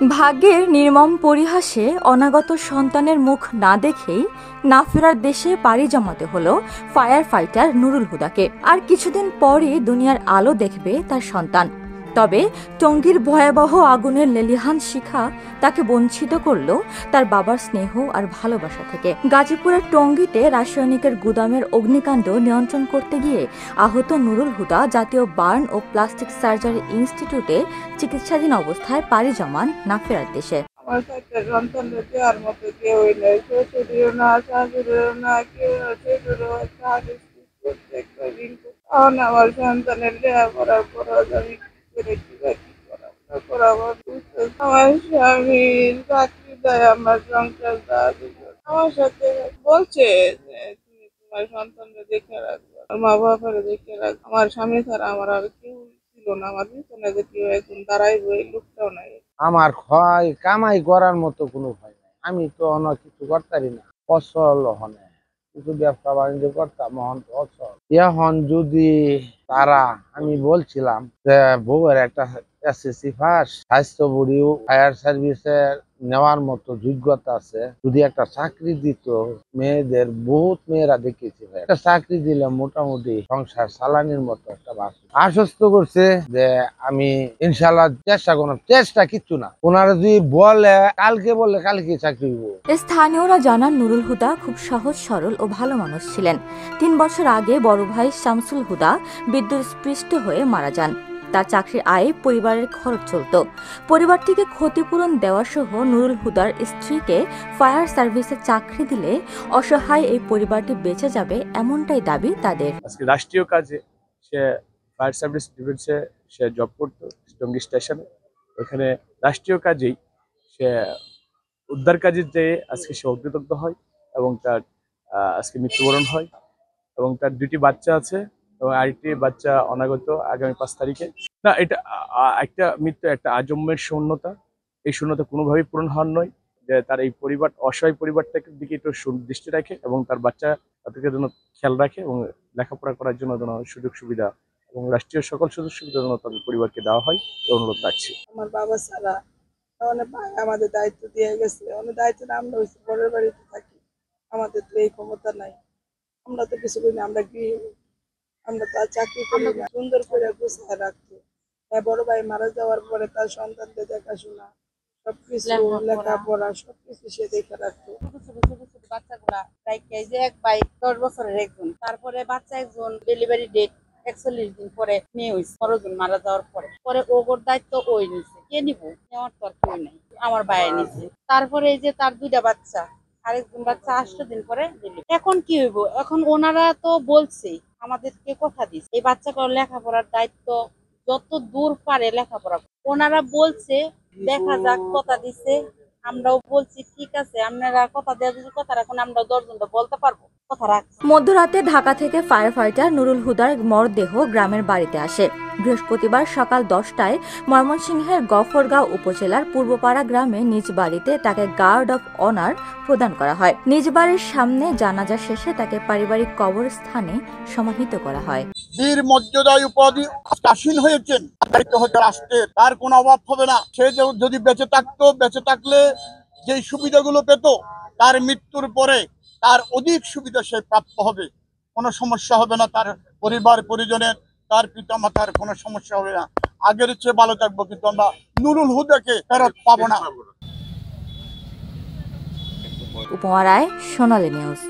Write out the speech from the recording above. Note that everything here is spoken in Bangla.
ভাগ্যের নির্মম পরিহাসে অনাগত সন্তানের মুখ না দেখেই না ফেরার দেশে পাড়ি জমাতে হলো ফায়ার ফাইটার নুরুল হুদাকে। আর কিছুদিন পরই দুনিয়ার আলো দেখবে তার সন্তান। তবে টঙ্গীর ভয়াবহ আগুনের লেলিহান শিখা তাকে বঞ্চিত করল তার বাবার স্নেহ আর ভালোবাসা থেকে। গাজীপুরের টঙ্গীতে রাসায়নিকের গুদামের অগ্নিকাণ্ড নিয়ন্ত্রণ করতে গিয়ে আহত নুরুল হুদা জাতীয় বার্ন ও প্লাস্টিক সার্জারি ইনস্টিটিউটে চিকিৎসাধীন অবস্থায় পাড়ি জমান না ফেরার দেশে। আমার সাথে সন্তানদের দেওয়ার মতো কেউ নেই, শ্বশুরিও না, শাশুড়িও না, কেউ আমার সন্তানের লেখাপড়ার খরচ আমি আমার স্বামীর চাকরি দেয়, আমার সংসার আমার সাথে বলছে যে তুমি তোমার সন্তানকে দেখে রাখবে, মা বাবারে দেখে রাখবে। আমার স্বামী ছাড়া আমার আর কেউ ছিল না, আমার পিছনে যে কেউ একজন দাঁড়াইবো এই লোকটাও নাই। আমার কামাই করার মতো কোনো ভয় নাই, আমি তো অন্য কিছু করতারি না, ফসল হনে কিছু ব্যবসা বাণিজ্য করতাম, ফসল এখন যদি তারা আমি বলছিলাম যে বউয়ের একটা এসএসসি পাস, স্বাস্থ্য বুড়ি ফায়ার সার্ভিসের নেওয়ার মতো যোগ্যতা আছে, যদি একটা চাকরি দিত, মেয়েদের বহুত মেয়েরা দেখেছি একটা চাকরি দিলে মোটামুটি সংসার চালানির মতো একটা বাসা আশ্বস্ত করছে যে আমি ইনশাল্লাহ চেষ্টা করব, চেষ্টা কিচ্ছু না, ওনারা যদি বলে কালকে চাকরি দিব। স্থানীয়রা জানান নুরুল হুদা খুব সহজ সরল ও ভালো মানুষ ছিলেন। 3 বছর আগে বড় ভাই শামসুল হুদা বিদ্যুৎস্পৃষ্ট হয়ে মারা যান। তার চাকরির আয়ে পরিবারের খরচ চলত। পরিবারটিকে ক্ষতিপূরণ দেওয়া সহ নুরুল হুদার স্ত্রীকে ফায়ার সার্ভিসে চাকরি দিলে অসহায় এই পরিবারটি বেঁচে যাবে, এমনটাই দাবি তাদের। রাষ্ট্রীয় কাজে সে ফায়ার সার্ভিস ডিফেন্সে সে জব করতো টঙ্গী স্টেশনে, ওখানে রাষ্ট্রীয় কাজেই সে উদ্ধার কাজে যেয়ে আজকে সে অগ্নিদগ্ধ হয় এবং তার আজকে মৃত্যুবরণ হয় এবং তার 2টি বাচ্চা আছে এবং আরেকটি বাচ্চা অনাগত আগামী 5 তারিখে। না, এটা একটা মৃত্যু, একটা আজন্মের শূন্যতা। এই শূন্যতা কোনোভাবেই পূরণ হওয়ার নয়, যে তার এই পরিবার অসহায় পরিবারটাকে দিকে একটু দৃষ্টি রাখে এবং তার বাচ্চা তাদেরকে যেন খেয়াল রাখে এবং লেখাপড়া করার জন্য যেন সুযোগ সুবিধা এবং রাষ্ট্রীয় সকল সুযোগ সুবিধা যেন তাদের পরিবারকে দেওয়া হয় এই অনুরোধ রাখছি। আমার বাবা ছাড়া অনেক ভাই আমাদের দায়িত্ব দিয়ে গেছে, অনেক দায়িত্ব আমরা হয়েছি পরের বাড়িতে থাকি, আমাদের তো এই ক্ষমতা নাই, আমরা তো কিছু করি না, আমরা গৃহিণী, আমরা তো চাকরি করি না। সুন্দর করে গুছিয়ে রাখতো, বড় ভাই মারা যাওয়ার পরে তার সন্তানদের দেখাশোনা সবকিছু, লেখাপড়া সবকিছু সে দেখে রাখতো। ছোট বাচ্চাগুলা যে এক ভাই 10 বছরের একজন, তারপরে বাচ্চা একজন ডেলিভারি ডেট 41 দিন পরে মেয়ে হয়েছে, 15 জন মারা যাওয়ার পরে ওর দায়িত্ব ওই নিছে, কে নিব, নেওয়ার তো আর কেউ নাই, আমার ভাই নিছে। তারপরে এই যে তার 2টা বাচ্চা, আরেকজন বাচ্চা 8 দিন পরে দিলি। এখন কি হইব, এখন ওনারা তো বলছে আমাদেরকে কথা দিচ্ছে এই বাচ্চাগুলোর লেখাপড়ার দায়িত্ব যত দূর পারে লেখাপড়া, ওনারা বলছে দেখা যাক, কথা দিচ্ছে, আমরাও বলছি ঠিক আছে, আপনারা কথা দেওয়া যদি কথা রাখুন, আমরা 10 জনটা বলতে পারবো কথা রাখছি। মধ্যরাতে ঢাকা থেকে ফায়ার ফাইটার নুরুল হুদার মরদেহ গ্রামের বাড়িতে আসে। বৃহস্পতিবার সকাল 10টায় ময়মনসিংহের গফরগাঁও উপজেলার পূর্বপাড়া গ্রামে নিজ বাড়িতে তাকে গার্ড অফ অনার প্রদান করা হয়। নিজ বাড়ির সামনে জানাজা শেষে তাকে পারিবারিক কবরস্থানে সমাহিত করা হয়। বীর মর্যাদায় উপাধি আসীন হয়েছেন, রাষ্ট্রের তার কোনো অভাব হবে না। সে যদি বেঁচে থাকতো, বেঁচে থাকলে যে সুবিধাগুলো পেত, তার মৃত্যুর পরে তার অধিক সুবিধা সে প্রাপ্ত হবে, কোনো সমস্যা হবে না, তার পরিবার পরিজনের, তার পিতা মাতার কোনো সমস্যা হবে না, আগের চেয়ে ভালো থাকবো। কিন্তু আমরা নুরুল হুদাকে ফেরত পাবো না। উপমা রায়, সোনালী নিউজ।